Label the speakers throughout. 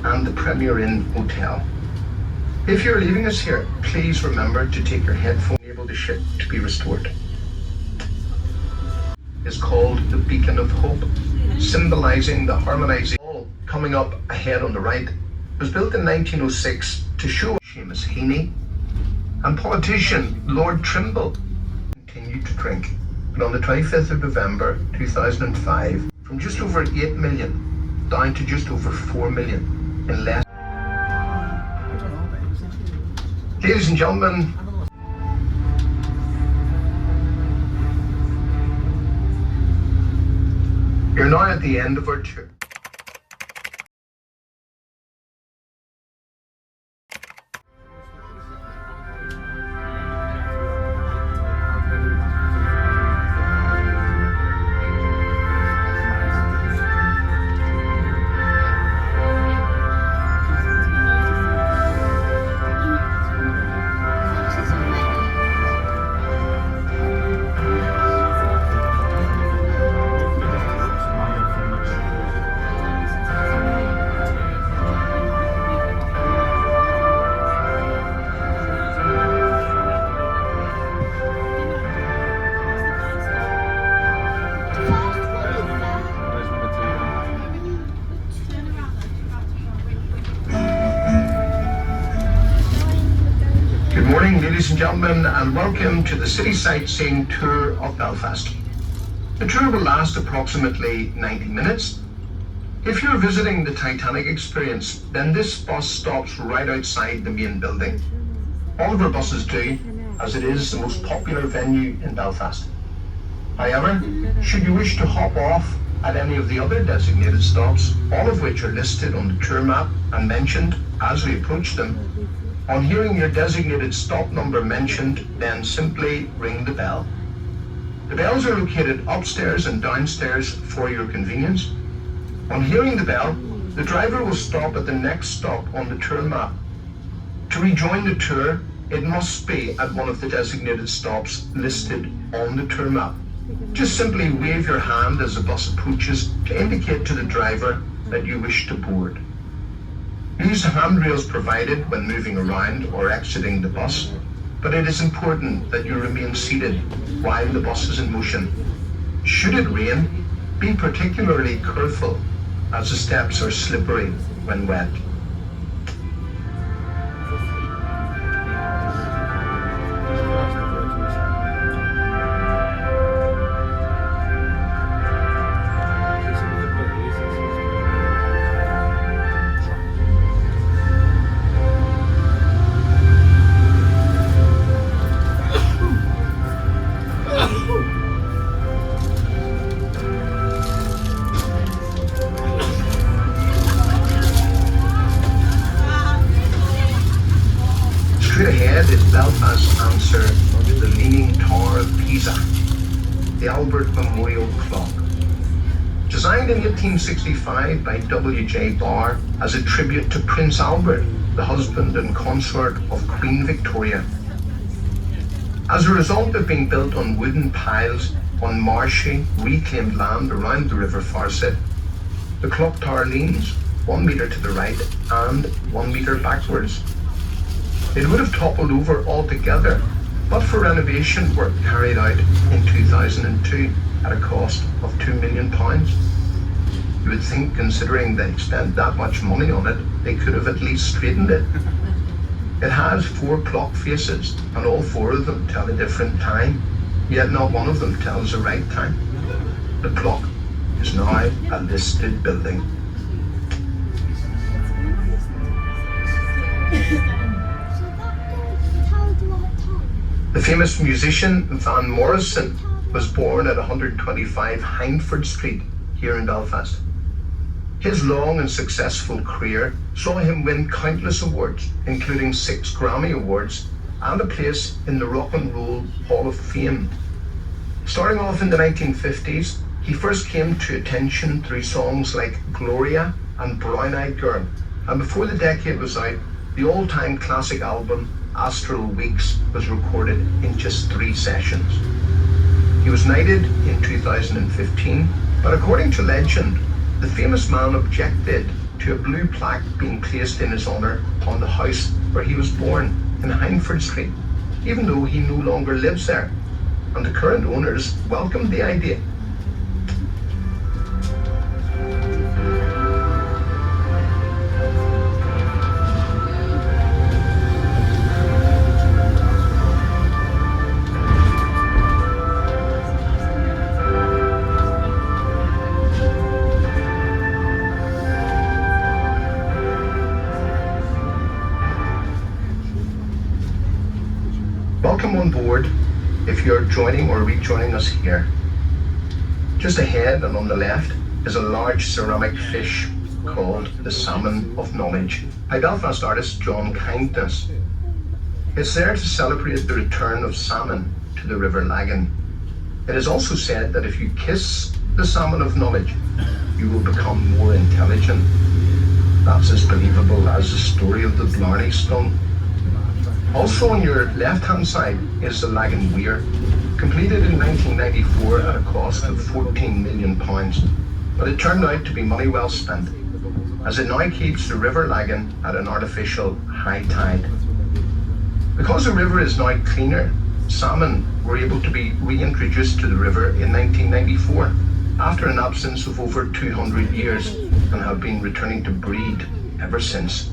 Speaker 1: and the Premier Inn Hotel. If you're leaving us here, please remember to take your headphone to enable the ship to be restored. Is called the Beacon of Hope, symbolizing the harmonizing. Coming up ahead on the right was built in 1906 to show Seamus Heaney and politician Lord Trimble continued to drink. But on the 25th of November 2005, from just over 8 million down to just over 4 million in less. Ladies and gentlemen, you're now at the end of our tour. Good morning, ladies and gentlemen, and welcome to the City Sightseeing Tour of Belfast. The tour will last approximately 90 minutes. If you're visiting the Titanic experience, then this bus stops right outside the main building. All of our buses do, as it is the most popular venue in Belfast. However, should you wish to hop off at any of the other designated stops, all of which are listed on the tour map and mentioned as we approach them, on hearing your designated stop number mentioned, then simply ring the bell. The bells are located upstairs and downstairs for your convenience. On hearing the bell, the driver will stop at the next stop on the tour map. To rejoin the tour, it must be at one of the designated stops listed on the tour map. Just simply wave your hand as the bus approaches to indicate to the driver that you wish to board. Use the handrails provided when moving around or exiting the bus, but it is important that you remain seated while the bus is in motion. Should it rain, be particularly careful as the steps are slippery when wet. Straight ahead is Belfast's answer to the Leaning Tower of Pisa, the Albert Memorial Clock. Designed in 1865 by W.J. Barr as a tribute to Prince Albert, the husband and consort of Queen Victoria. As a result of being built on wooden piles on marshy, reclaimed land around the River Farset, the clock tower leans 1 metre to the right and 1 metre backwards. It would have toppled over altogether, but for renovation work carried out in 2002 at a cost of £2 million. You would think, considering they spent that much money on it, they could have at least straightened it. It has 4 clock faces, and all 4 of them tell a different time, yet not one of them tells the right time. The clock is now a listed building. The famous musician Van Morrison was born at 125 Hindford Street here in Belfast. His long and successful career saw him win countless awards, including 6 Grammy Awards and a place in the Rock and Roll Hall of Fame. Starting off in the 1950s, he first came to attention through songs like Gloria and Brown Eyed Girl, and before the decade was out, the all-time classic album Astral Weeks was recorded in just 3 sessions. He was knighted in 2015, but according to legend, the famous man objected to a blue plaque being placed in his honour on the house where he was born in Hindford Street, even though he no longer lives there, and the current owners welcomed the idea. Welcome on board if you're joining or rejoining us here. Just ahead and on the left is a large ceramic fish called the Salmon of Knowledge by Belfast artist John Kindness. It's there to celebrate the return of salmon to the River Lagan. It is also said that if you kiss the Salmon of Knowledge, you will become more intelligent. That's as believable as the story of the Blarney Stone. Also on your left-hand side is the Lagan Weir, completed in 1994 at a cost of £14 million, but it turned out to be money well spent, as it now keeps the River Lagan at an artificial high tide. Because the river is now cleaner, salmon were able to be reintroduced to the river in 1994, after an absence of over 200 years, and have been returning to breed ever since.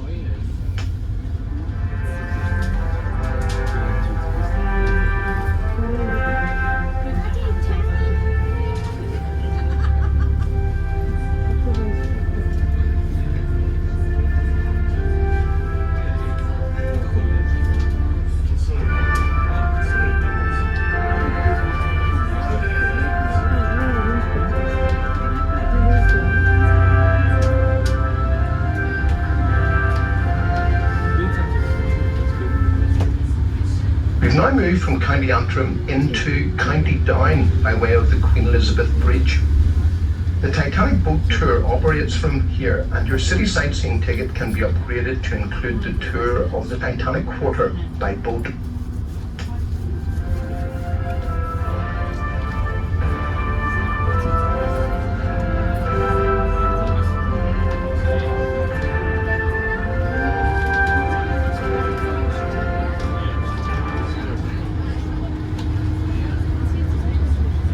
Speaker 1: We've now moved from County Antrim into County Down by way of the Queen Elizabeth Bridge. The Titanic boat tour operates from here, and your city sightseeing ticket can be upgraded to include the tour of the Titanic Quarter by boat.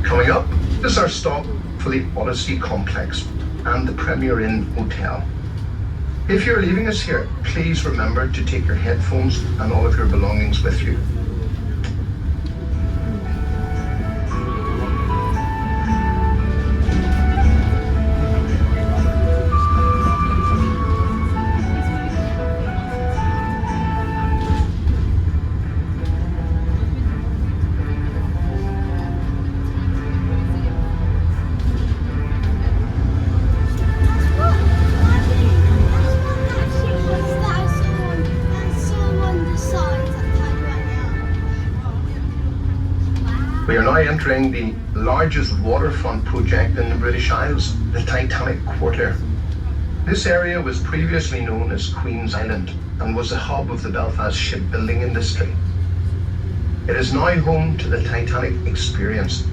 Speaker 1: Coming up is our stop for the Odyssey Complex and the Premier Inn Hotel. If you're leaving us here, please remember to take your headphones and all of your belongings with you. We are now entering the largest waterfront project in the British Isles, the Titanic Quarter. This area was previously known as Queen's Island and was the hub of the Belfast shipbuilding industry. It is now home to the Titanic experience.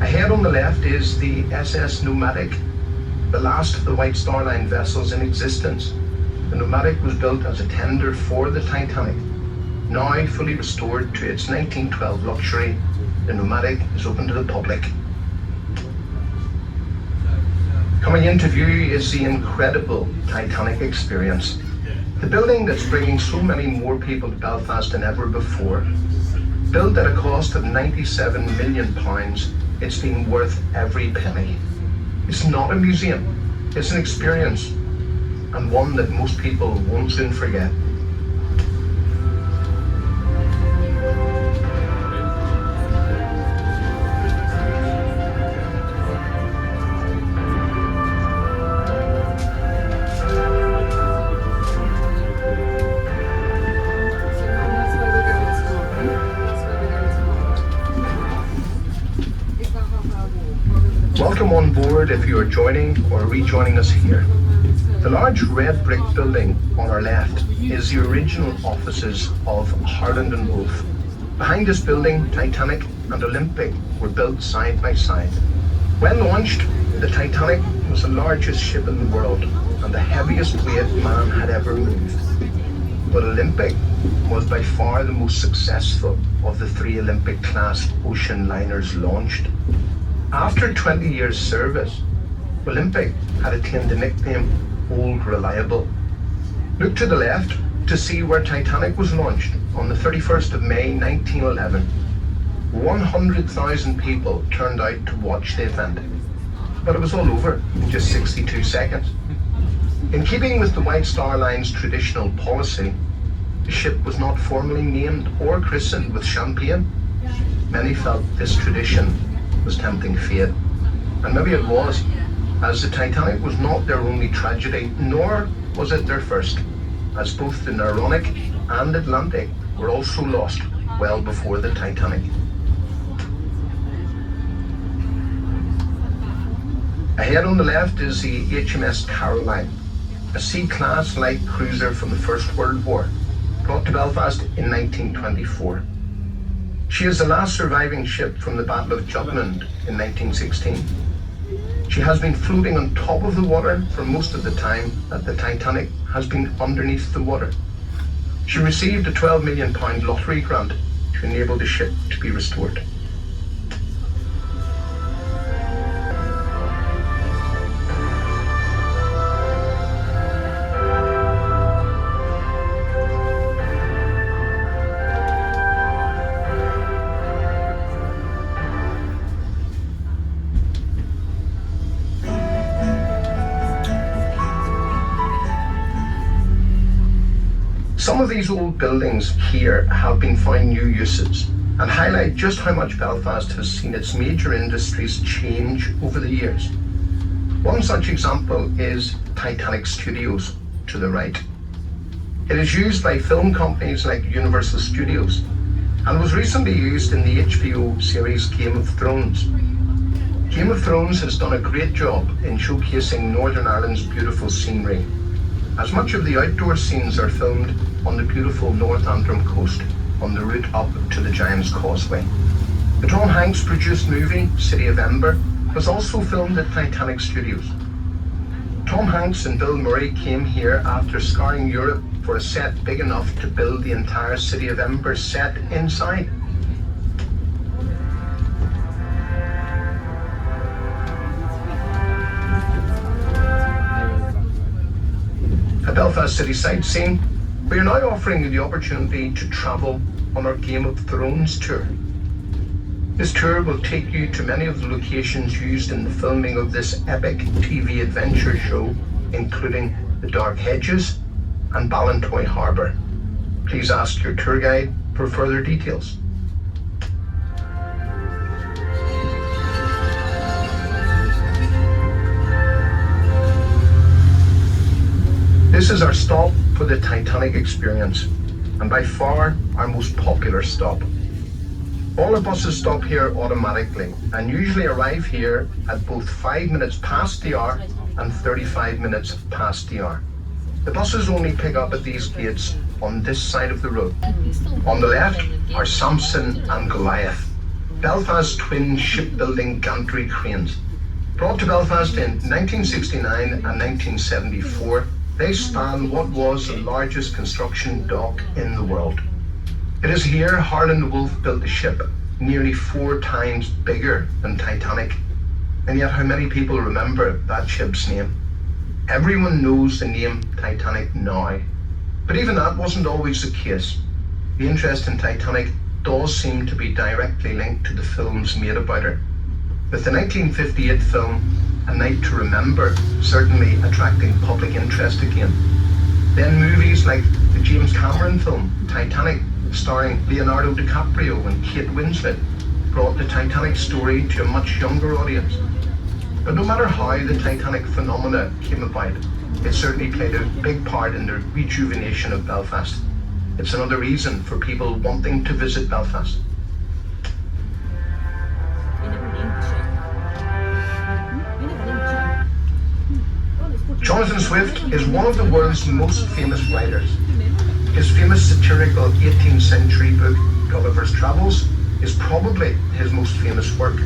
Speaker 1: Ahead on the left is the SS Nomadic, the last of the White Star Line vessels in existence. The Nomadic was built as a tender for the Titanic. Now fully restored to its 1912 luxury, the Nomadic is open to the public. Coming into view is the incredible Titanic experience. The building that's bringing so many more people to Belfast than ever before. Built at a cost of £97 million, it's been worth every penny. It's not a museum, it's an experience, and one that most people won't soon forget. Welcome on board if you are joining or rejoining us here. The large red brick building on our left is the original offices of Harland and Wolff. Behind this building, Titanic and Olympic were built side by side. When launched, the Titanic was was the largest ship in the world and the heaviest weight man had ever moved. But Olympic was by far the most successful of the 3 Olympic-class ocean liners launched. After 20 years' service, Olympic had attained the nickname Old Reliable. Look to the left to see where Titanic was launched on the 31st of May 1911. 100,000 people turned out to watch the event, but it was all over in just 62 seconds. In keeping with the White Star Line's traditional policy, the ship was not formally named or christened with champagne. Many felt this tradition was tempting fate, and maybe it was, as the Titanic was not their only tragedy, nor was it their first, as both the Neronic and Atlantic were also lost well before the Titanic. Ahead on the left is the HMS Caroline, a C-class light cruiser from the First World War, brought to Belfast in 1924. She is the last surviving ship from the Battle of Jutland in 1916. She has been floating on top of the water for most of the time that the Titanic has been underneath the water. She received a £12 million lottery grant to enable the ship to be restored. Some of these old buildings here have been found new uses and highlight just how much Belfast has seen its major industries change over the years. One such example is Titanic Studios to the right. It is used by film companies like Universal Studios and was recently used in the HBO series Game of Thrones. Game of Thrones has done a great job in showcasing Northern Ireland's beautiful scenery, as much of the outdoor scenes are filmed on the beautiful North Antrim coast on the route up to the Giant's Causeway. The Tom Hanks produced movie City of Ember was also filmed at Titanic Studios. Tom Hanks and Bill Murray came here after scouring Europe for a set big enough to build the entire City of Ember set inside. At Belfast City Sightseeing, we are now offering you the opportunity to travel on our Game of Thrones tour. This tour will take you to many of the locations used in the filming of this epic TV adventure show, including the Dark Hedges and Ballintoy Harbour. Please ask your tour guide for further details. This is our stop for the Titanic experience, and by far our most popular stop. All the buses stop here automatically and usually arrive here at both 5 minutes past the hour and 35 minutes past the hour. The buses only pick up at these gates on this side of the road. On the left are Samson and Goliath, Belfast's twin shipbuilding gantry cranes. Brought to Belfast in 1969 and 1974, they span what was the largest construction dock in the world. It is here Harland the Wolff built the ship, nearly 4 times bigger than Titanic. And yet how many people remember that ship's name? Everyone knows the name Titanic now. But even that wasn't always the case. The interest in Titanic does seem to be directly linked to the films made about her. With the 1958 film A Night to Remember certainly attracting public interest again. Then movies like the James Cameron film Titanic, starring Leonardo DiCaprio and Kate Winslet, brought the Titanic story to a much younger audience. But no matter how the Titanic phenomena came about, it certainly played a big part in the rejuvenation of Belfast. It's another reason for people wanting to visit Belfast. Jonathan Swift is one of the world's most famous writers. His famous satirical 18th century book, Gulliver's Travels, is probably his most famous work.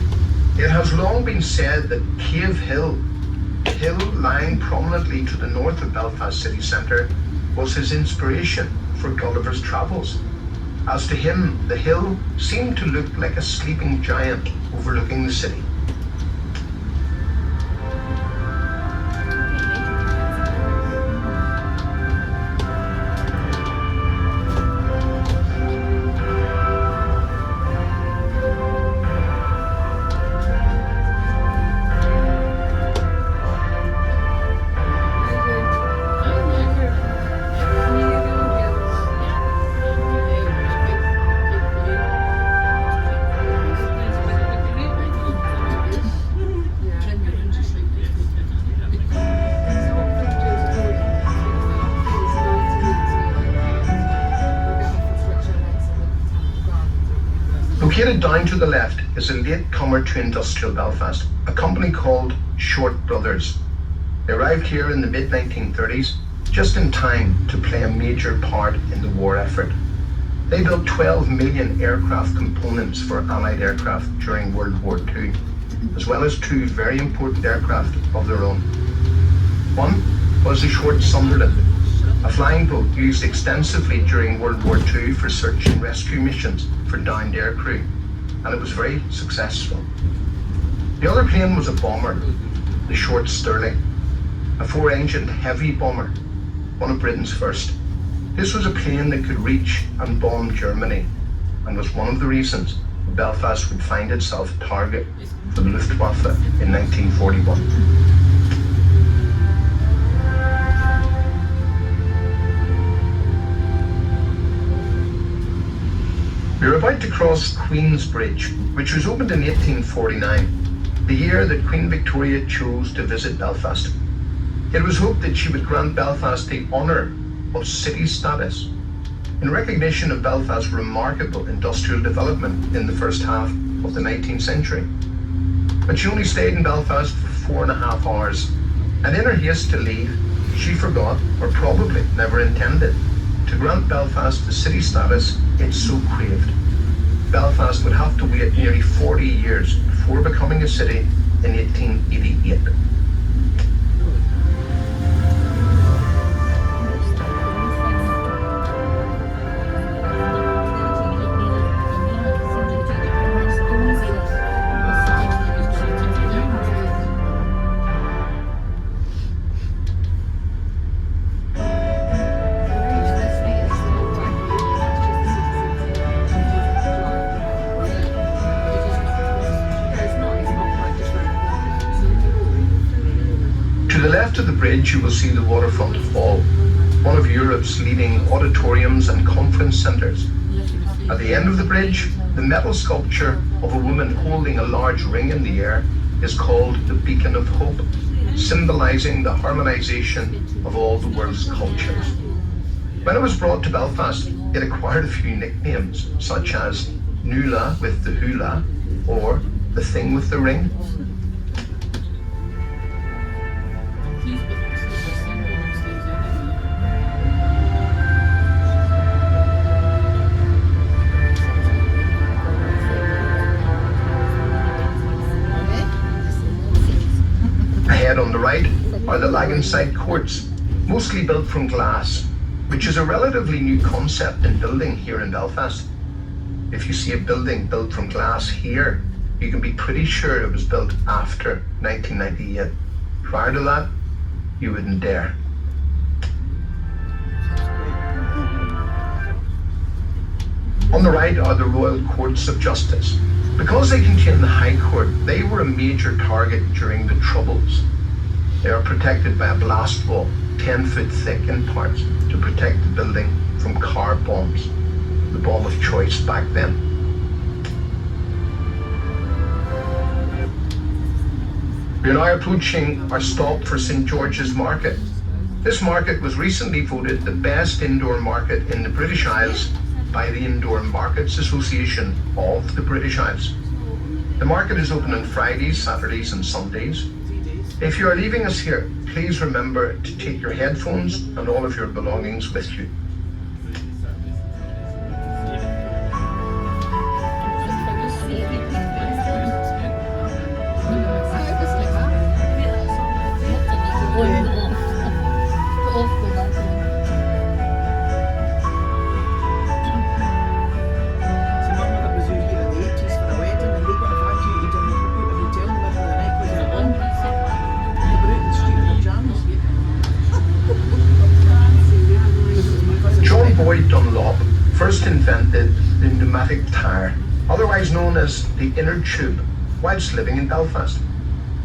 Speaker 1: It has long been said that Cave Hill hill lying prominently to the north of Belfast city centre was his inspiration for Gulliver's Travels. As to him, the hill seemed to look like a sleeping giant overlooking the city. Located down to the left is a latecomer to industrial Belfast, a company called Short Brothers. They arrived here in the mid-1930s, just in time to play a major part in the war effort. They built 12 million aircraft components for Allied aircraft during World War II, as well as two very important aircraft of their own. One was the Short Sunderland, a flying boat used extensively during World War II for search and rescue missions for downed aircrew, and it was very successful. The other plane was a bomber, the Short Stirling, a four-engined heavy bomber, one of Britain's first. This was a plane that could reach and bomb Germany, and was one of the reasons Belfast would find itself a target for the Luftwaffe in 1941. We're about to cross Queen's Bridge, which was opened in 1849, the year that Queen Victoria chose to visit Belfast. It was hoped that she would grant Belfast the honour of city status in recognition of Belfast's remarkable industrial development in the first half of the 19th century. But she only stayed in Belfast for 4.5 hours, and in her haste to leave, she forgot, or probably never intended, to grant Belfast the city status it so craved. Belfast would have to wait nearly 40 years before becoming a city in 1888. To the bridge, you will see the Waterfront Hall, one of Europe's leading auditoriums and conference centres. At the end of the bridge, the metal sculpture of a woman holding a large ring in the air is called the Beacon of Hope, symbolising the harmonisation of all the world's cultures. When it was brought to Belfast, it acquired a few nicknames, such as Nula with the hula, or the Thing with the Ring. On the right are the Lagan side courts, mostly built from glass, which is a relatively new concept in building here in Belfast. If you see a building built from glass here, you can be pretty sure it was built after 1998. Prior to that, you wouldn't dare. On the right are the Royal Courts of Justice. Because they contain the High Court, they were a major target during the Troubles. They are protected by a blast wall, 10 foot thick in parts, to protect the building from car bombs, the bomb of choice back then. We are now approaching our stop for St. George's Market. This market was recently voted the best indoor market in the British Isles by the Indoor Markets Association of the British Isles. The market is open on Fridays, Saturdays and Sundays. If you are leaving us here, please remember to take your headphones and all of your belongings with you. pneumatic tyre, otherwise known as the inner tube, whilst living in Belfast.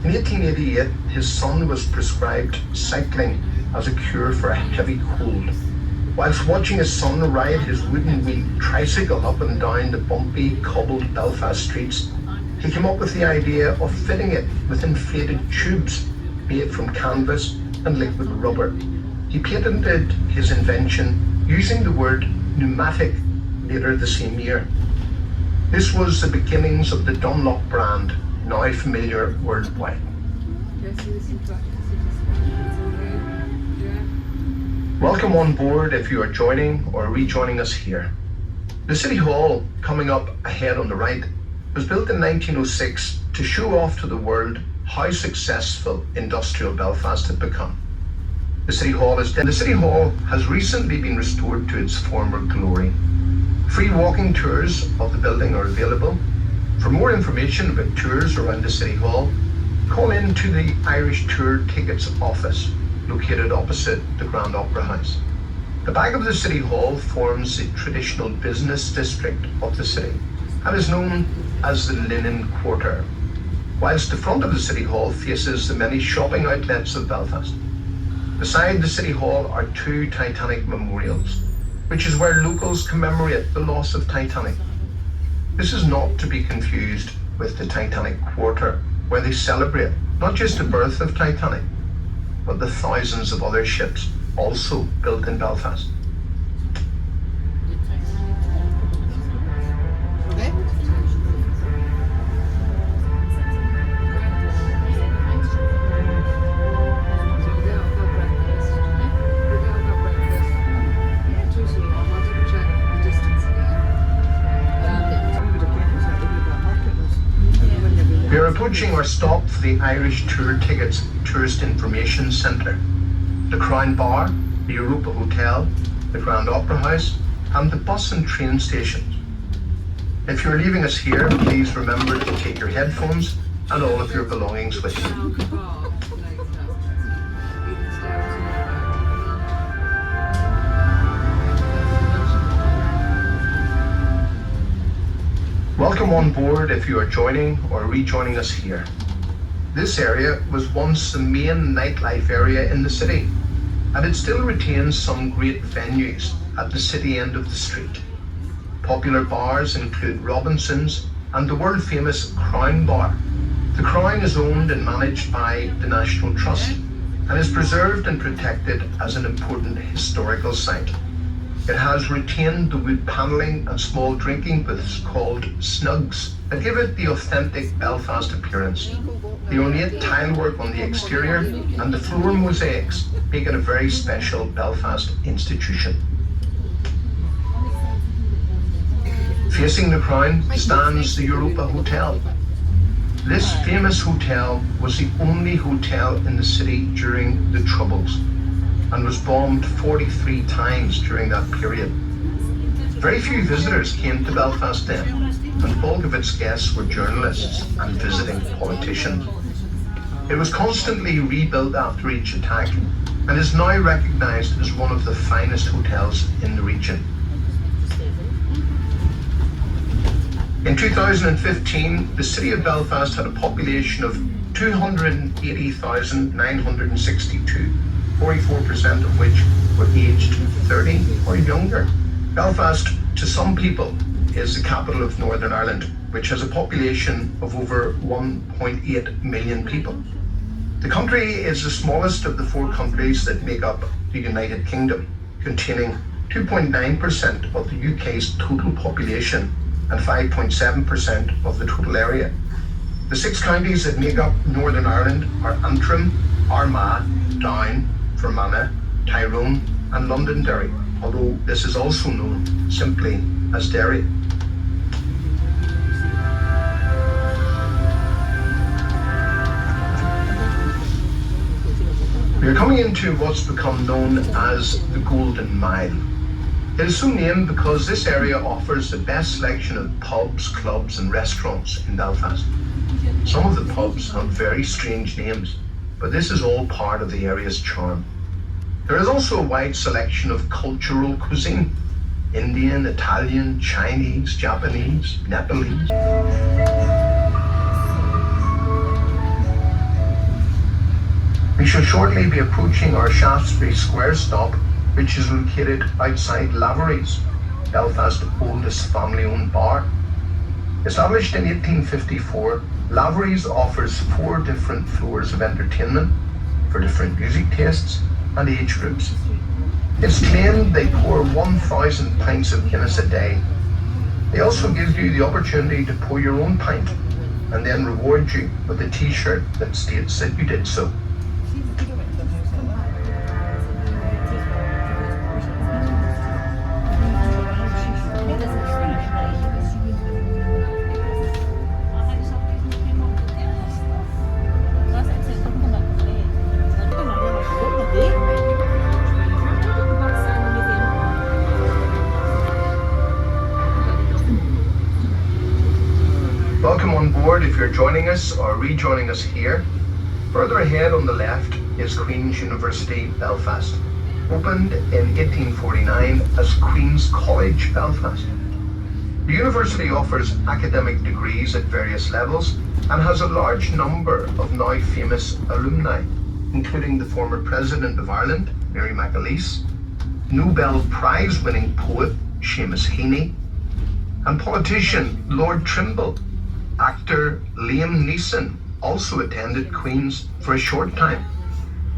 Speaker 1: In 1888, his son was prescribed cycling as a cure for a heavy cold. Whilst watching his son ride his wooden wheeled tricycle up and down the bumpy, cobbled Belfast streets, he came up with the idea of fitting it with inflated tubes made from canvas and liquid rubber. He patented his invention using the word pneumatic later the same year. This was the beginnings of the Dunlop brand, now familiar worldwide. Welcome on board if you are joining or rejoining us here. The City Hall, coming up ahead on the right, was built in 1906 to show off to the world how successful industrial Belfast had become. The City Hall has recently been restored to its former glory. Free walking tours of the building are available. For more information about tours around the City Hall, call in to the Irish Tour Tickets office, located opposite the Grand Opera House. The back of the City Hall forms the traditional business district of the city and is known as the Linen Quarter, whilst the front of the City Hall faces the many shopping outlets of Belfast. Beside the City Hall are two Titanic memorials, which is where locals commemorate the loss of Titanic. This is not to be confused with the Titanic Quarter, where they celebrate not just the birth of Titanic, but the thousands of other ships also built in Belfast. We are approaching our stop for the Irish Tour Tickets Tourist Information Centre, the Crown Bar, the Europa Hotel, the Grand Opera House, and the bus and train stations. If you're leaving us here, please remember to take your headphones and all of your belongings with you. Welcome on board if you are joining or rejoining us here. This area was once the main nightlife area in the city, and it still retains some great venues at the city end of the street. Popular bars include Robinson's and the world-famous Crown Bar. The Crown is owned and managed by the National Trust and is preserved and protected as an important historical site. It has retained the wood panelling and small drinking booths called snugs that give it the authentic Belfast appearance. The ornate tilework on the exterior and the floor mosaics make it a very special Belfast institution. Facing the Crown stands the Europa Hotel. This famous hotel was the only hotel in the city during the Troubles and was bombed 43 times during that period. Very few visitors came to Belfast then, and the bulk of its guests were journalists and visiting politicians. It was constantly rebuilt after each attack and is now recognised as one of the finest hotels in the region. In 2015, the city of Belfast had a population of 280,962. 44% of which were aged 30 or younger. Belfast, to some people, is the capital of Northern Ireland, which has a population of over 1.8 million people. The country is the smallest of the four countries that make up the United Kingdom, containing 2.9% of the UK's total population and 5.7% of the total area. The six counties that make up Northern Ireland are Antrim, Armagh, Down, Fermanagh, Tyrone and Londonderry, although this is also known simply as Derry. We are coming into what's become known as the Golden Mile. It is so named because this area offers the best selection of pubs, clubs and restaurants in Belfast. Some of the pubs have very strange names, but this is all part of the area's charm. There is also a wide selection of cultural cuisine. Indian, Italian, Chinese, Japanese, Nepalese. We shall shortly be approaching our Shaftesbury Square stop, which is located outside Lavery's, Belfast's oldest family-owned bar. Established in 1854, Lavery's offers 4 different floors of entertainment for different music tastes and age groups. It's claimed they pour 1,000 pints of Guinness a day. They also give you the opportunity to pour your own pint and then reward you with a t-shirt that states that you did so. Welcome on board if you're joining us or rejoining us here. Further ahead on the left is Queen's University, Belfast. Opened in 1849 as Queen's College, Belfast. The university offers academic degrees at various levels and has a large number of now famous alumni, including the former President of Ireland, Mary McAleese, Nobel Prize winning poet Seamus Heaney, and politician Lord Trimble. Actor Liam Neeson also attended Queen's for a short time.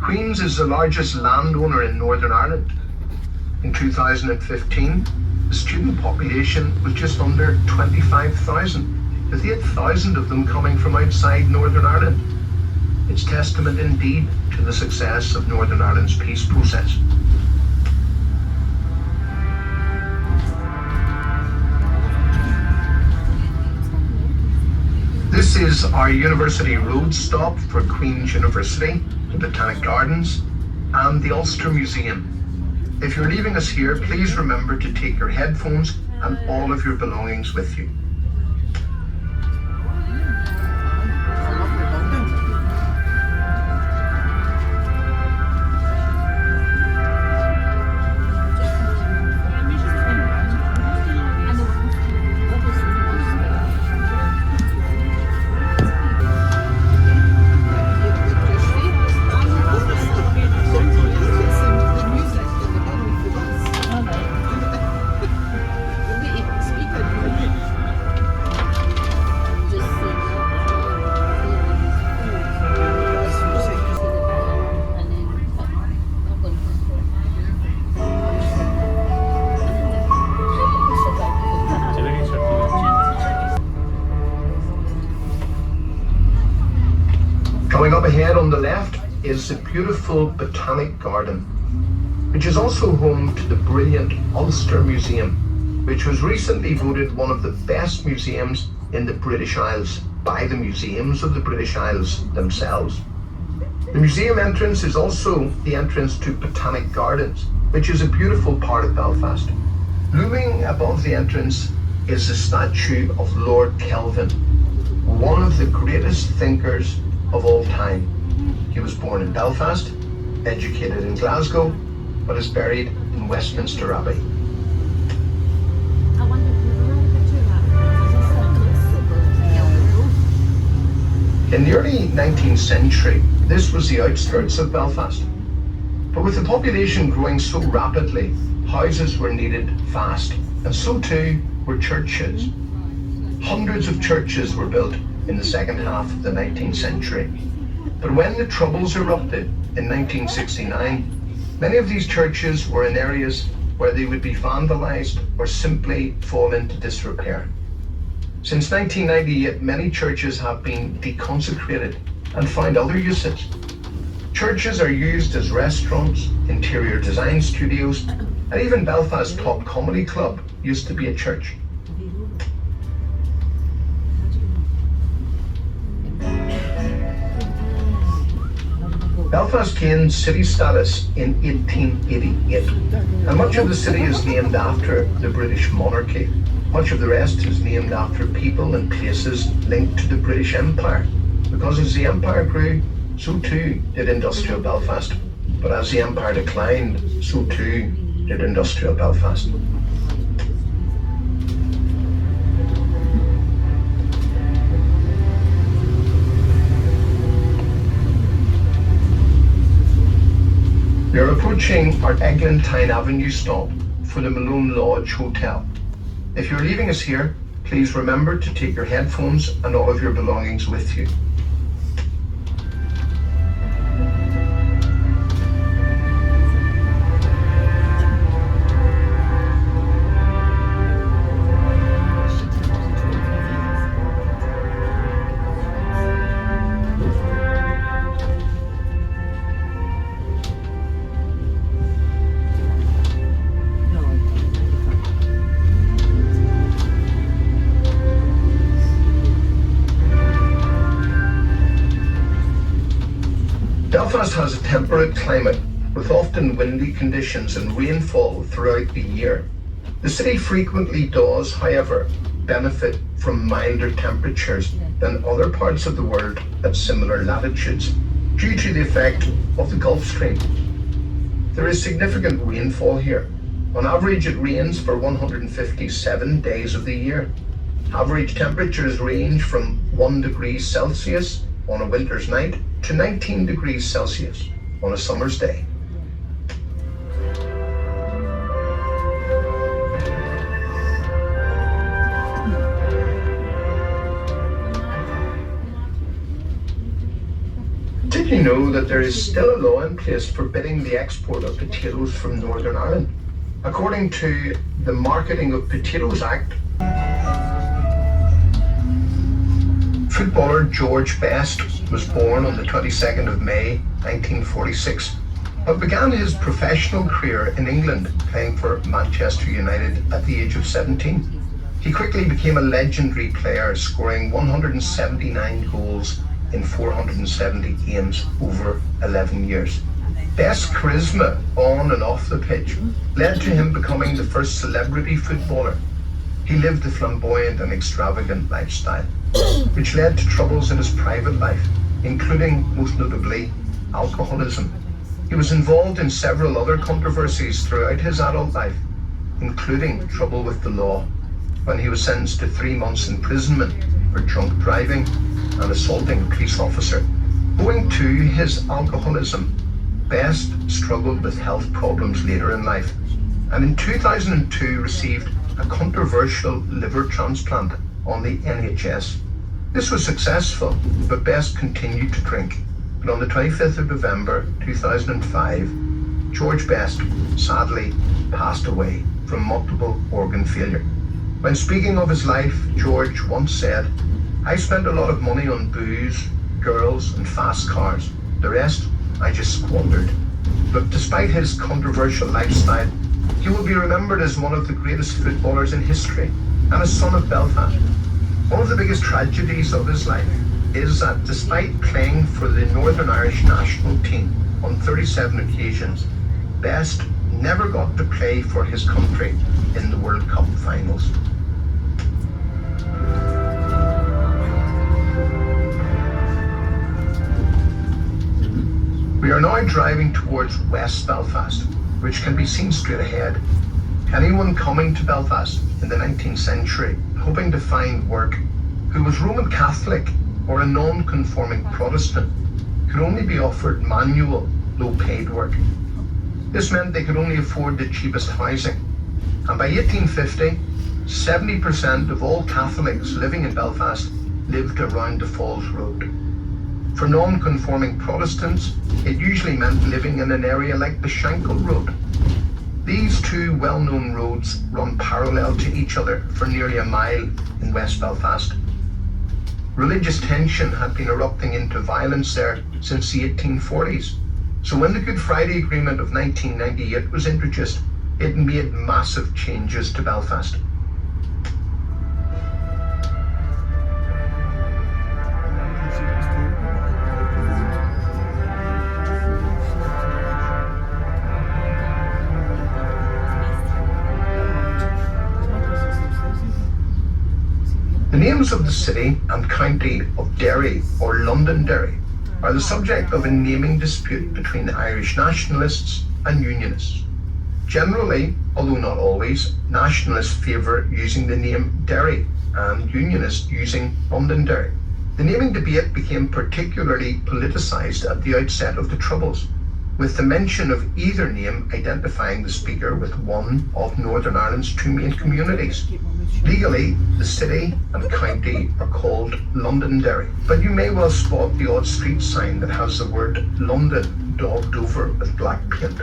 Speaker 1: Queen's is the largest landowner in Northern Ireland. In 2015, the student population was just under 25,000, with 8,000 of them coming from outside Northern Ireland. It's testament indeed to the success of Northern Ireland's peace process. This is our University Road stop for Queen's University, the Botanic Gardens, and the Ulster Museum. If you're leaving us here, please remember to take your headphones and all of your belongings with you. Coming up ahead on the left is the beautiful Botanic Garden, which is also home to the brilliant Ulster Museum, which was recently voted one of the best museums in the British Isles by the museums of the British Isles themselves. The museum entrance is also the entrance to Botanic Gardens, which is a beautiful part of Belfast. Looming above the entrance is the statue of Lord Kelvin, one of the greatest thinkers of all time. He was born in Belfast, educated in Glasgow, but is buried in Westminster Abbey. In the early 19th century, this was the outskirts of Belfast. But with the population growing so rapidly, houses were needed fast, and so too were churches. Hundreds of churches were built in the second half of the 19th century. But when the Troubles erupted in 1969, many of these churches were in areas where they would be vandalized or simply fall into disrepair. Since 1998, many churches have been deconsecrated and found other uses. Churches are used as restaurants, interior design studios, and even Belfast's top comedy club used to be a church. Belfast gained city status in 1888, and much of the city is named after the British monarchy. Much of the rest is named after people and places linked to the British Empire, because as the empire grew, so too did industrial Belfast. But as the empire declined, so too did industrial Belfast. You're approaching our Eglantine Avenue stop for the Malone Lodge Hotel. If you're leaving us here, please remember to take your headphones and all of your belongings with you. Belfast has a temperate climate with often windy conditions and rainfall throughout the year. The city frequently does, however, benefit from milder temperatures than other parts of the world at similar latitudes due to the effect of the Gulf Stream. There is significant rainfall here. On average, it rains for 157 days of the year. Average temperatures range from 1 degree Celsius on a winter's night to 19 degrees Celsius on a summer's day. Did you know that there is still a law in place forbidding the export of potatoes from Northern Ireland? According to the Marketing of Potatoes Act, footballer George Best was born on the 22nd of May 1946, but began his professional career in England playing for Manchester United at the age of 17. He quickly became a legendary player, scoring 179 goals in 470 games over 11 years. Best's charisma on and off the pitch led to him becoming the first celebrity footballer. He lived a flamboyant and extravagant lifestyle, which led to troubles in his private life, including, most notably, alcoholism. He was involved in several other controversies throughout his adult life, including trouble with the law, when he was sentenced to 3 months imprisonment for drunk driving and assaulting a police officer. Owing to his alcoholism, Best struggled with health problems later in life, and in 2002 received a controversial liver transplant on the NHS. This was successful, but Best continued to drink. But on the 25th of November 2005, George Best sadly passed away from multiple organ failure. When speaking of his life, George once said, "I spent a lot of money on booze, girls, and fast cars. The rest, I just squandered." But despite his controversial lifestyle, he will be remembered as one of the greatest footballers in history and a son of Belfast. One of the biggest tragedies of his life is that despite playing for the Northern Irish national team on 37 occasions, Best never got to play for his country in the World Cup finals. We are now driving towards West Belfast, which can be seen straight ahead. Anyone coming to Belfast in the 19th century hoping to find work who was Roman Catholic or a non-conforming Protestant could only be offered manual, low-paid work. This meant they could only afford the cheapest housing. And by 1850, 70% of all Catholics living in Belfast lived around the Falls Road. For non-conforming Protestants, it usually meant living in an area like the Shankill Road. These two well-known roads run parallel to each other for nearly a mile in West Belfast. Religious tension had been erupting into violence there since the 1840s. So when the Good Friday Agreement of 1998 was introduced, it made massive changes to Belfast. The names of the city and county of Derry, or Londonderry, are the subject of a naming dispute between Irish nationalists and unionists. Generally, although not always, nationalists favour using the name Derry and unionists using Londonderry. The naming debate became particularly politicised at the outset of the Troubles. with the mention of either name identifying the speaker with one of Northern Ireland's two main communities. Legally, the city and county are called Londonderry, but you may well spot the odd street sign that has the word London daubed over with black paint.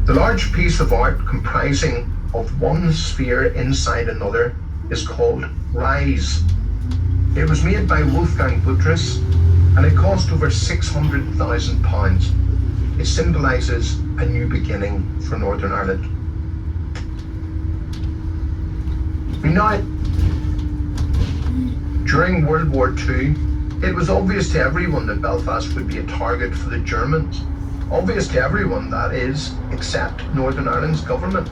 Speaker 1: The large piece of art comprising of one sphere inside another is called Rise. It was made by Wolfgang Buttress and it cost over £600,000. It symbolises a new beginning for Northern Ireland. During World War II, it was obvious to everyone that Belfast would be a target for the Germans. Obvious to everyone, that is, except Northern Ireland's government.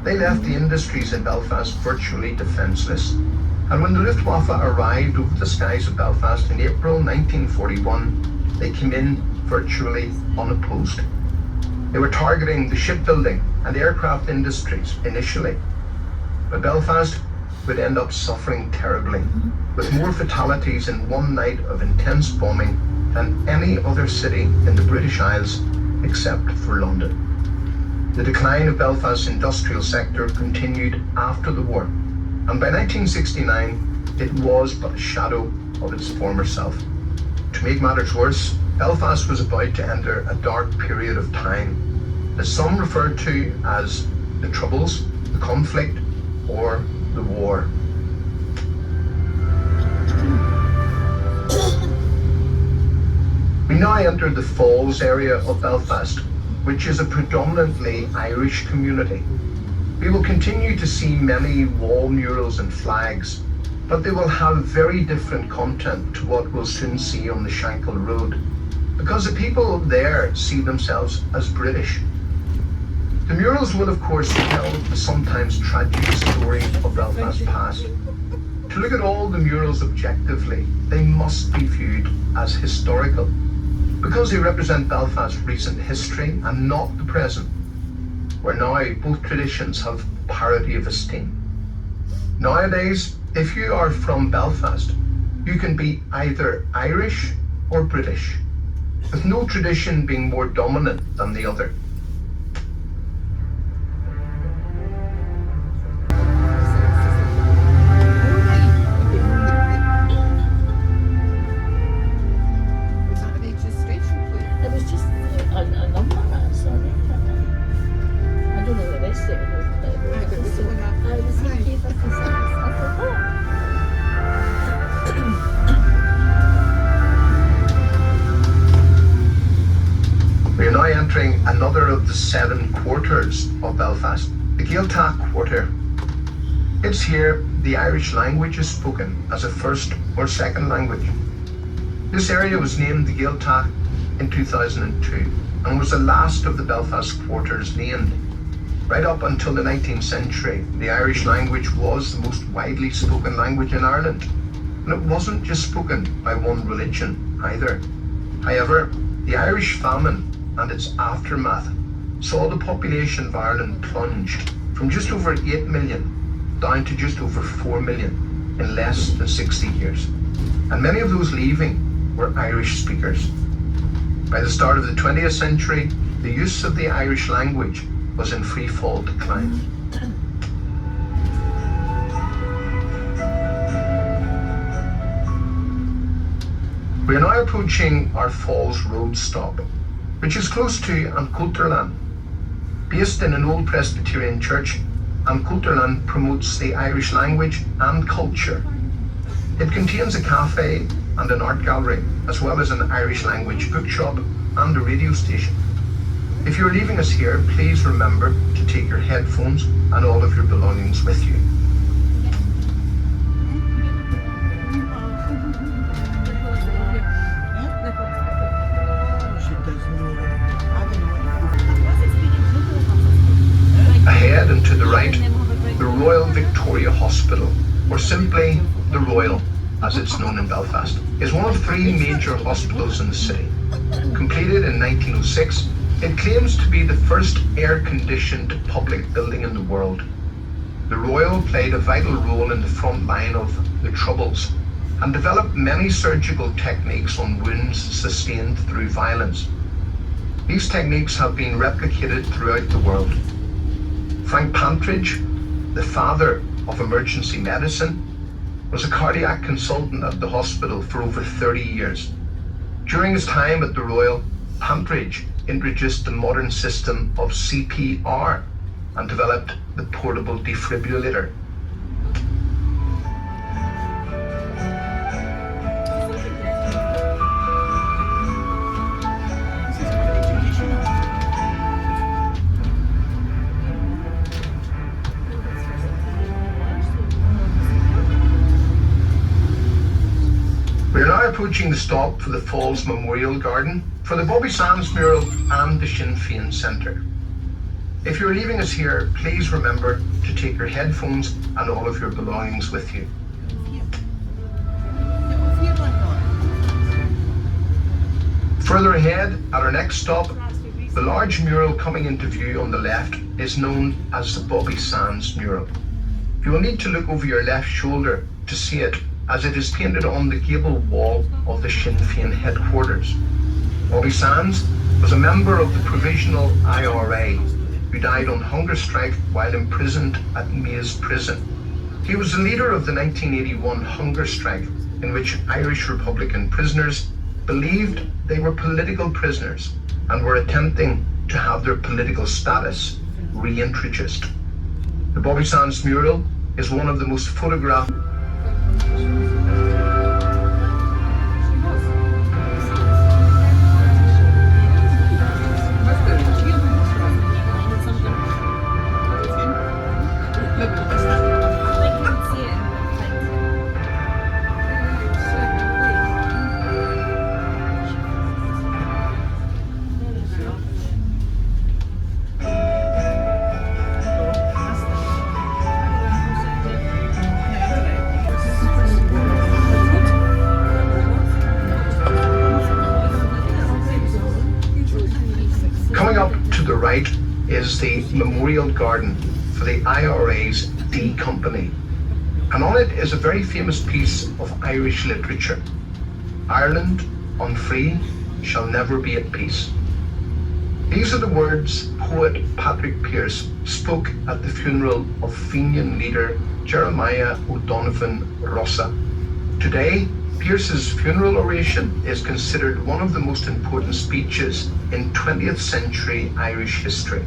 Speaker 1: They left the industries in Belfast virtually defenceless, and when the Luftwaffe arrived over the skies of Belfast in April 1941, they came in virtually unopposed. They were targeting the shipbuilding and aircraft industries initially, but Belfast would end up suffering terribly, with more fatalities in one night of intense bombing than any other city in the British Isles except for London. The decline of Belfast's industrial sector continued after the war, and by 1969 it was but a shadow of its former self. To make matters worse, Belfast was about to enter a dark period of time that some referred to as the Troubles, the conflict, or the war. We now enter the Falls area of Belfast, which is a predominantly Irish community. We will continue to see many wall murals and flags, but they will have very different content to what we'll soon see on the Shankill Road, because the people there see themselves as British. The murals will of course tell the sometimes tragic story of Belfast's past. To look at all the murals objectively, they must be viewed as historical, because they represent Belfast's recent history and not the present, where now both traditions have parity of esteem. Nowadays, if you are from Belfast, you can be either Irish or British, with no tradition being more dominant than the other. We are now entering another of the 7 quarters of Belfast, the Gaeltacht Quarter. It's here the Irish language is spoken as a first or second language. This area was named the Gaeltacht in 2002 and was the last of the Belfast quarters named. Right up until the 19th century, the Irish language was the most widely spoken language in Ireland, and it wasn't just spoken by one religion either. However, the Irish famine and its aftermath saw the population of Ireland plunge from just over 8 million down to just over 4 million in less than 60 years. And many of those leaving were Irish speakers. By the start of the 20th century, the use of the Irish language was in free fall decline. We are now approaching our Falls road stop, which is close to Ancoulterland. Based in an old Presbyterian church, Ancoulterland promotes the Irish language and culture. It contains a cafe and an art gallery, as well as an Irish language bookshop and a radio station. If you're leaving us here, please remember to take your headphones and all of your belongings with you. or simply the Royal, as it's known in Belfast, is one of three major hospitals in the city. Completed in 1906, it claims to be the first air-conditioned public building in the world. The Royal played a vital role in the front line of the Troubles and developed many surgical techniques on wounds sustained through violence. These techniques have been replicated throughout the world. Frank Pantridge, the father of emergency medicine, was a cardiac consultant at the hospital for over 30 years. During his time at the Royal, Pantridge introduced the modern system of CPR and developed the portable defibrillator. We are now approaching the stop for the Falls Memorial Garden, for the Bobby Sands mural and the Sinn Féin Centre. If you're leaving us here, please remember to take your headphones and all of your belongings with you. Further ahead, at our next stop, the large mural coming into view on the left is known as the Bobby Sands mural. You will need to look over your left shoulder to see it, as it is painted on the gable wall of the Sinn Féin headquarters. Bobby Sands was a member of the Provisional IRA who died on hunger strike while imprisoned at Maze Prison. He was the leader of the 1981 hunger strike, in which Irish Republican prisoners believed they were political prisoners and were attempting to have their political status reintroduced. The Bobby Sands mural is one of the most photographed is the Memorial Garden for the IRA's D Company, and on it is a very famous piece of Irish literature. Ireland, unfree, shall never be at peace. These are the words poet Patrick Pearse spoke at the funeral of Fenian leader Jeremiah O'Donovan Rossa. Today, Pearse's funeral oration is considered one of the most important speeches in 20th century Irish history.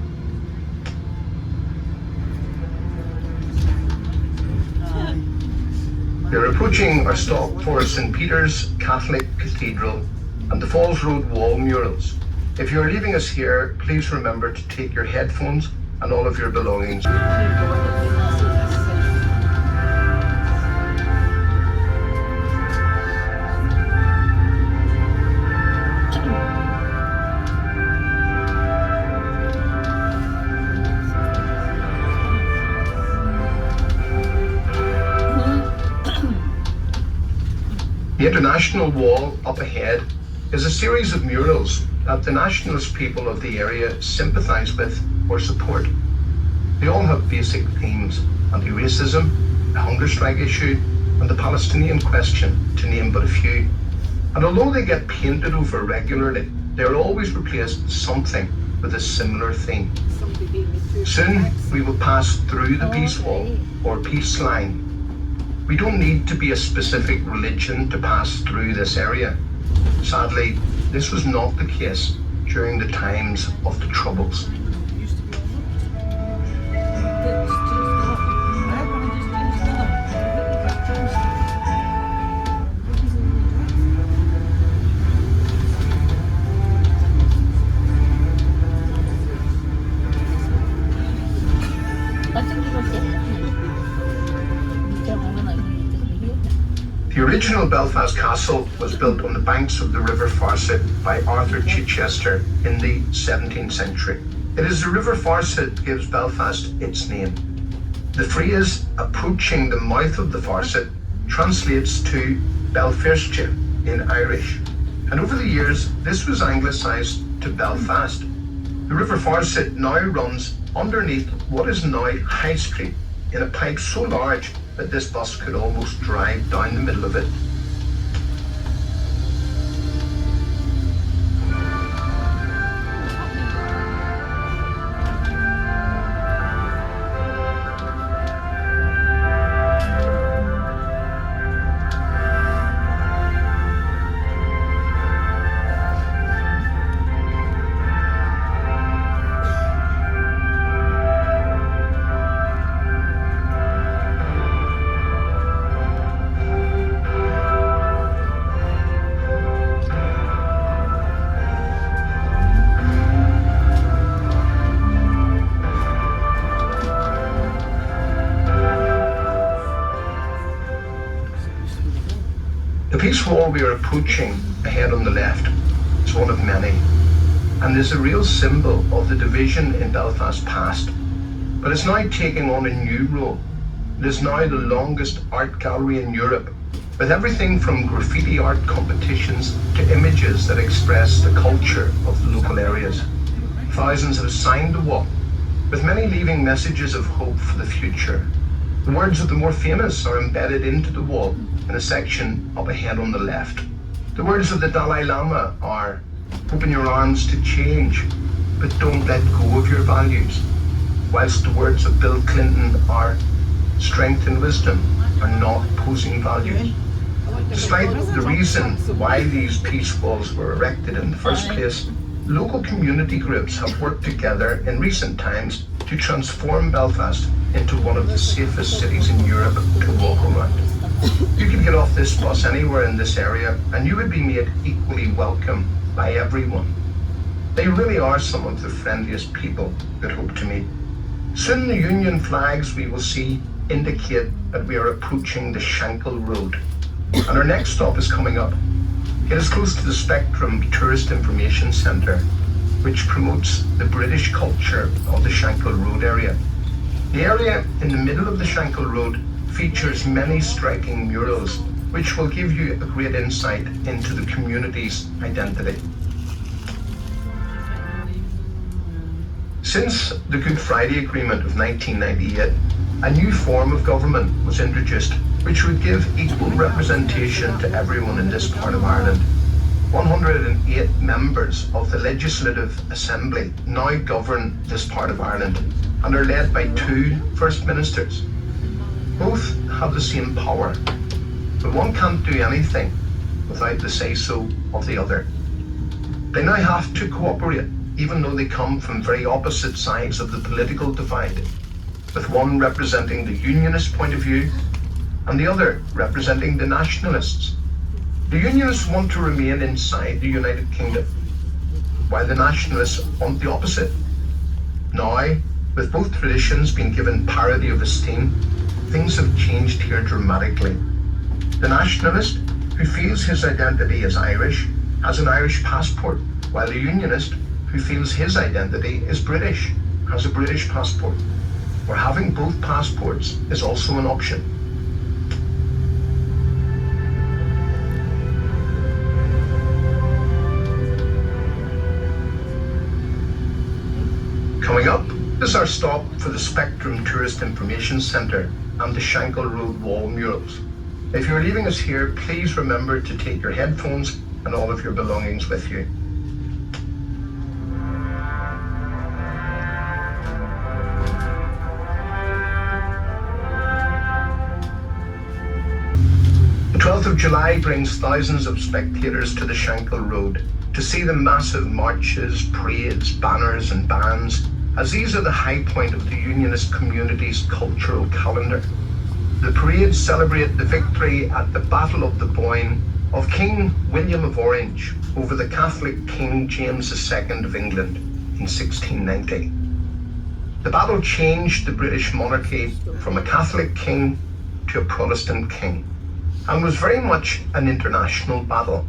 Speaker 1: We are approaching our stop for St. Peter's Catholic Cathedral and the Falls Road wall murals. If you're leaving us here, please remember to take your headphones and all of your belongings. The International Wall up ahead is a series of murals that the nationalist people of the area sympathise with or support. They all have basic themes: anti-racism, the hunger strike issue, and the Palestinian question, to name but a few. And although they get painted over regularly, they are always replaced with something with a similar theme. Soon we will pass through the peace wall or peace line. We don't need to be a specific religion to pass through this area. Sadly, this was not the case during the times of the Troubles. The original Belfast Castle was built on the banks of the River Farset by Arthur Chichester in the 17th century. It is the River Farset that gives Belfast its name. The phrase approaching the mouth of the Farset translates to Belfast in Irish, and over the years this was anglicised to Belfast. The River Farset now runs underneath what is now High Street in a pipe so large that this bus could almost drive down the middle of it. The peace wall we are approaching ahead on the left is one of many, and is a real symbol of the division in Belfast past, but it's now taking on a new role. It is now the longest art gallery in Europe, with everything from graffiti art competitions to images that express the culture of the local areas. Thousands have signed the wall, with many leaving messages of hope for the future. The words of the more famous are embedded into the wall in a section up ahead on the left. The words of the Dalai Lama are, "Open your arms to change, but don't let go of your values." Whilst the words of Bill Clinton are, "Strength and wisdom are not opposing values." Despite the reason why these peace walls were erected in the first place, local community groups have worked together in recent times to transform Belfast into one of the safest cities in Europe to walk around. You could get off this bus anywhere in this area and you would be made equally welcome by everyone. They really are some of the friendliest people you'd hope to meet. Soon the Union flags we will see indicate that we are approaching the Shankill Road, and our next stop is coming up. It is close to the Spectrum Tourist Information Centre, which promotes the British culture of the Shankill Road area. The area in the middle of the Shankill Road features many striking murals, which will give you a great insight into the community's identity. Since the Good Friday Agreement of 1998, a new form of government was introduced, which would give equal representation to everyone in this part of Ireland. 108 members of the Legislative Assembly now govern this part of Ireland and are led by 2 First Ministers. Both have the same power, but one can't do anything without the say-so of the other. They now have to cooperate, even though they come from very opposite sides of the political divide, with one representing the Unionist point of view and the other representing the Nationalists. The Unionists want to remain inside the United Kingdom, while the Nationalists want the opposite. Now, with both traditions being given parity of esteem, things have changed here dramatically. The Nationalist, who feels his identity as Irish, has an Irish passport, while the Unionist, who feels his identity is British, has a British passport, where having both passports is also an option. Coming up is our stop for the Spectrum Tourist Information Centre and the Shankill Road wall murals. If you're leaving us here, please remember to take your headphones and all of your belongings with you. The 12th of July brings thousands of spectators to the Shankill Road to see the massive marches, parades, banners and bands, as these are the high point of the Unionist community's cultural calendar. The parades celebrate the victory at the Battle of the Boyne of King William of Orange over the Catholic King James II of England in 1690. The battle changed the British monarchy from a Catholic king to a Protestant king, and was very much an international battle.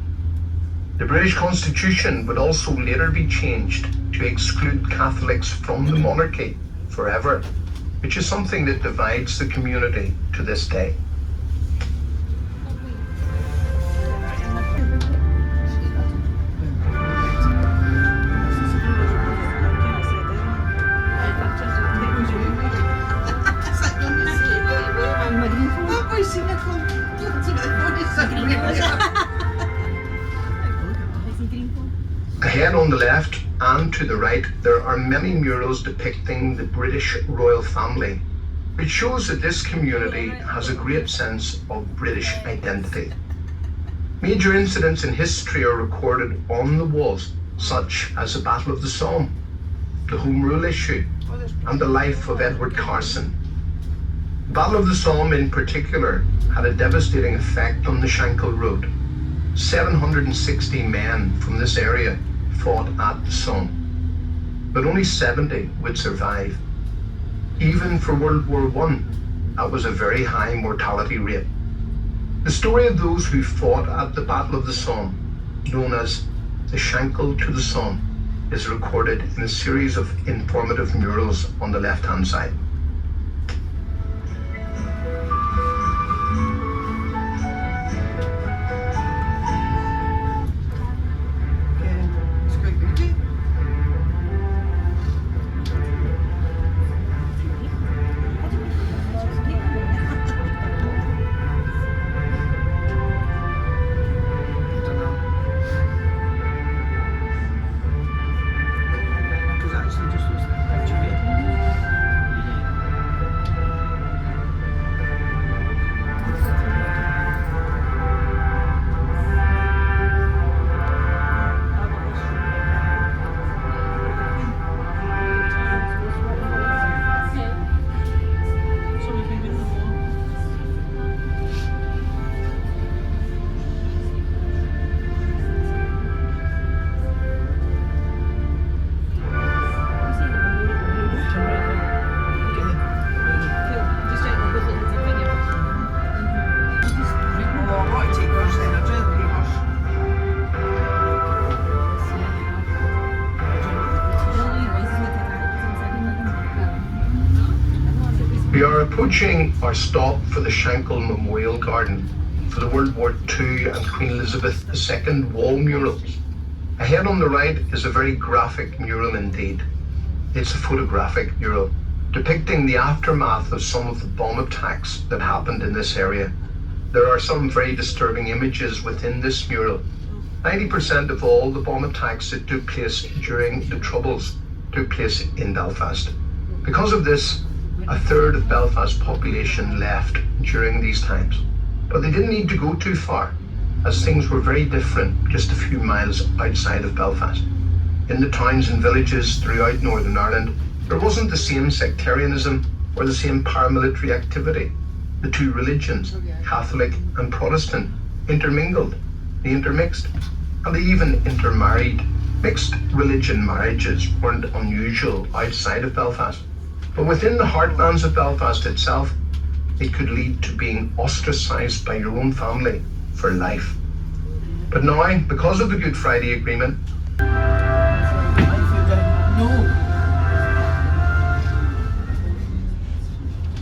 Speaker 1: The British Constitution would also later be changed to exclude Catholics from the monarchy forever. which is something that divides the community to this day. Ahead on the left and to the right, there are many murals depicting the British royal family, which shows that this community has a great sense of British identity. Major incidents in history are recorded on the walls, such as the Battle of the Somme, the Home Rule issue, and the life of Edward Carson. The Battle of the Somme in particular had a devastating effect on the Shankill Road. 760 men from this area fought at the Somme, but only 70 would survive. Even for World War I, that was a very high mortality rate. The story of those who fought at the Battle of the Somme, known as the Shankill to the Somme, is recorded in a series of informative murals on the left-hand side. We are approaching our stop for the Shankill Memorial Garden for the World War II and Queen Elizabeth II wall murals. Ahead on the right is a very graphic mural indeed. It's a photographic mural depicting the aftermath of some of the bomb attacks that happened in this area. There are some very disturbing images within this mural. 90% of all the bomb attacks that took place during the Troubles took place in Belfast. Because of this, a third of Belfast's population left during these times. But they didn't need to go too far, as things were very different just a few miles outside of Belfast. In the towns and villages throughout Northern Ireland, there wasn't the same sectarianism or the same paramilitary activity. The two religions, Catholic and Protestant, intermingled, they intermixed, and they even intermarried. Mixed religion marriages weren't unusual outside of Belfast. But within the heartlands of Belfast itself, it could lead to being ostracised by your own family for life. But now, because of the Good Friday Agreement,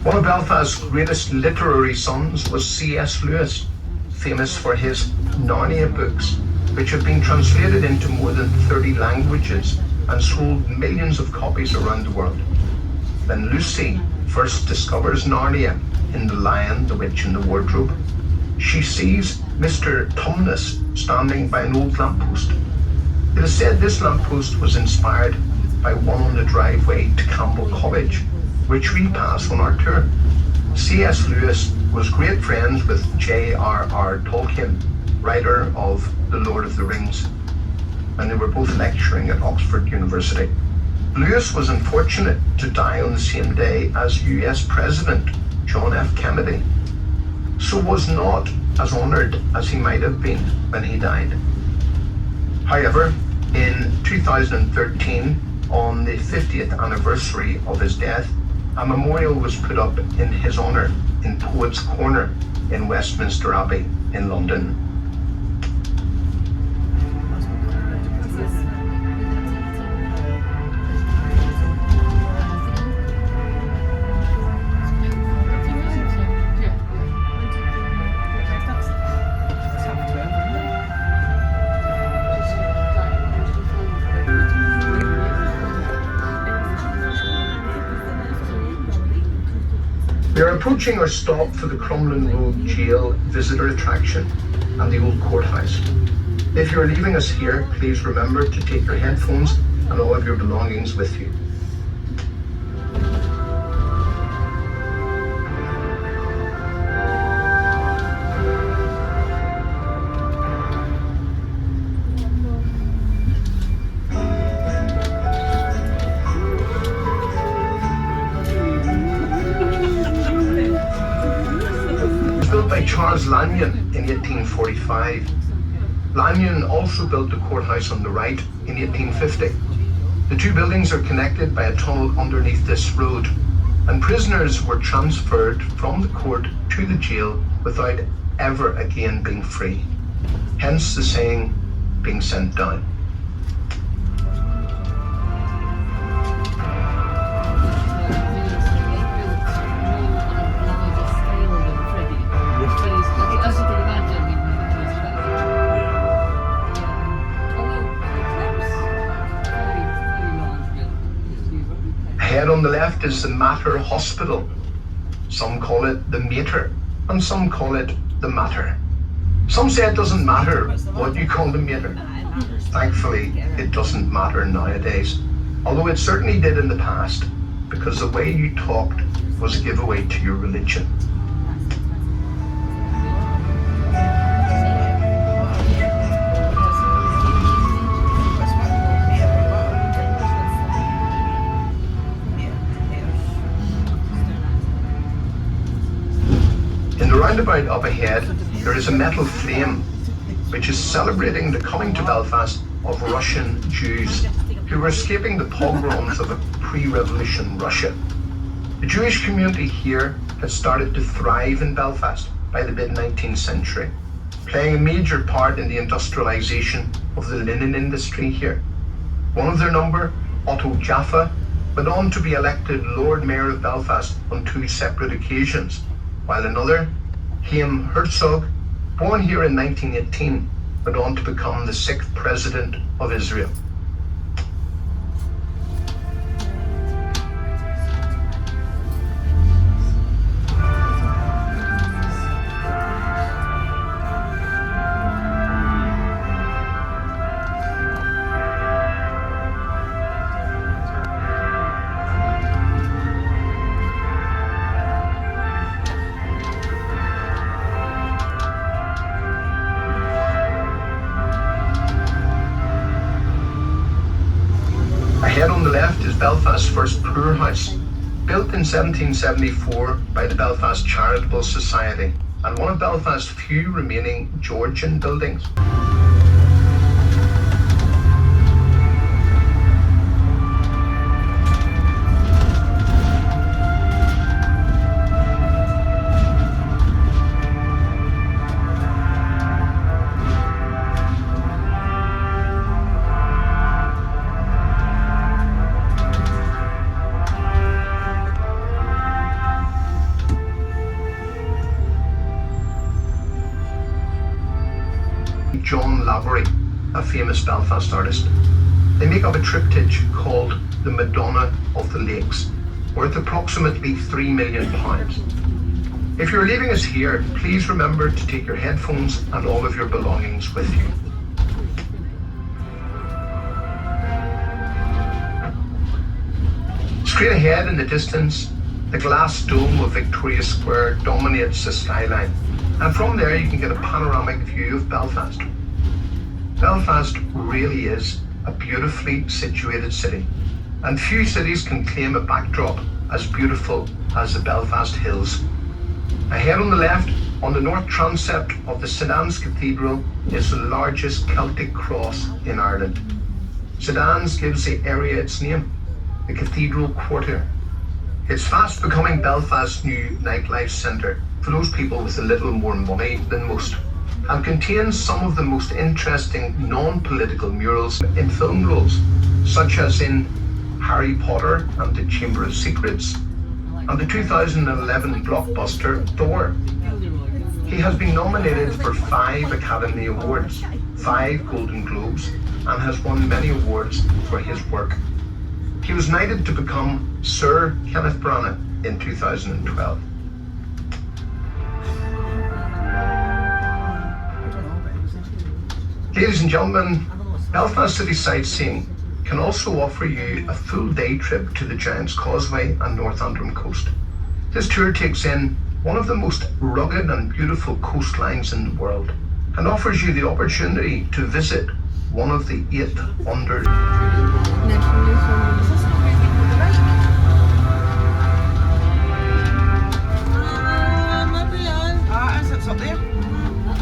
Speaker 1: one of Belfast's greatest literary sons was C.S. Lewis, famous for his Narnia books, which have been translated into more than 30 languages and sold millions of copies around the world. When Lucy first discovers Narnia in The Lion, the Witch and the Wardrobe, she sees Mr. Tumnus standing by an old lamppost. It is said this lamppost was inspired by one on the driveway to Campbell College, which we pass on our tour. C.S. Lewis was great friends with J.R.R. Tolkien, writer of The Lord of the Rings, and they were both lecturing at Oxford University. Lewis was unfortunate to die on the same day as US President John F. Kennedy, so was not as honoured as he might have been when he died. However, in 2013, on the 50th anniversary of his death, a memorial was put up in his honour in Poets' Corner in Westminster Abbey in London. You're approaching our stop for the Crumlin Road Jail visitor attraction and the old courthouse. If you're leaving us here, please remember to take your headphones and all of your belongings with you. Built by Charles Lanyon in 1845. Lanyon also built the courthouse on the right in 1850. The two buildings are connected by a tunnel underneath this road, and prisoners were transferred from the court to the jail without ever again being free. Hence the saying, being sent down. Ahead on the left is the Mater Hospital. Some call it the Mater, and some call it the Mater. Some say it doesn't matter what you call the Mater. Thankfully, it doesn't matter nowadays, although it certainly did in the past, because the way you talked was a giveaway to your religion. In the roundabout up ahead, there is a metal flame, which is celebrating the coming to Belfast of Russian Jews who were escaping the pogroms of a pre-revolution Russia. The Jewish community here had started to thrive in Belfast by the mid-19th century, playing a major part in the industrialization of the linen industry here. One of their number, Otto Jaffa, went on to be elected Lord Mayor of Belfast on 2 separate occasions, while another, Chaim Herzog, born here in 1918, went on to become the 6th President of Israel. Ahead on the left is Belfast's first poorhouse, built in 1774 by the Belfast Charitable Society, and one of Belfast's few remaining Georgian buildings. John Lavery, a famous Belfast artist. They make up a triptych called The Madonna of the Lakes, worth approximately £3 million. If you're leaving us here, please remember to take your headphones and all of your belongings with you. Straight ahead in the distance, the glass dome of Victoria Square dominates the skyline, and from there you can get a panoramic view of Belfast. Belfast really is a beautifully situated city, and few cities can claim a backdrop as beautiful as the Belfast Hills. Ahead on the left, on the north transept of the St Anne's Cathedral, is the largest Celtic cross in Ireland. St Anne's gives the area its name, the Cathedral Quarter. It's fast becoming Belfast's new nightlife centre for those people with a little more money than most, and contains some of the most interesting non-political murals in film roles, such as in Harry Potter and the Chamber of Secrets, and the 2011 blockbuster Thor. He has been nominated for 5 Academy Awards, 5 Golden Globes, and has won many awards for his work. He was knighted to become Sir Kenneth Branagh in 2012. Ladies and gentlemen, Belfast City Sightseeing can also offer you a full day trip to the Giant's Causeway and North Antrim coast. This tour takes in one of the most rugged and beautiful coastlines in the world and offers you the opportunity to visit one of the 8 wonders.
Speaker 2: It's up there.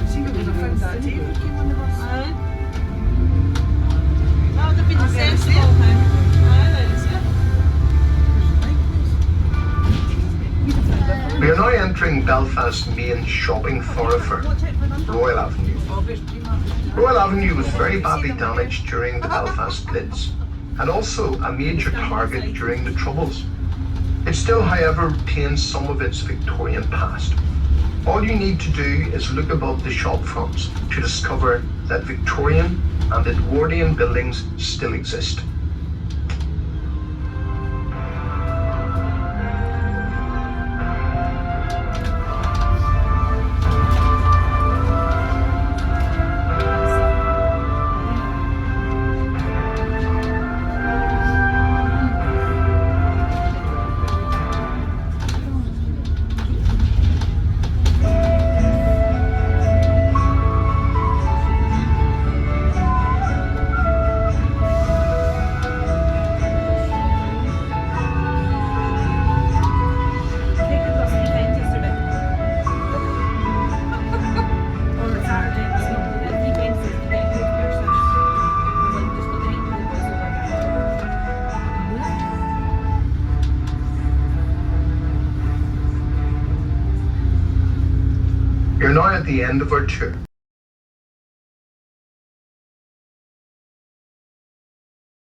Speaker 2: See what we found that day we came on the bus.
Speaker 3: That would have been a sensible thing. That is it.
Speaker 1: We are now entering Belfast's main shopping thoroughfare, Royal Avenue. Royal Avenue was very badly damaged during the Belfast Blitz and also a major target during the Troubles. It still, however, retains some of its Victorian past. All you need to do is look above the shop fronts to discover that Victorian and Edwardian buildings still exist. You're now at the end of our tour.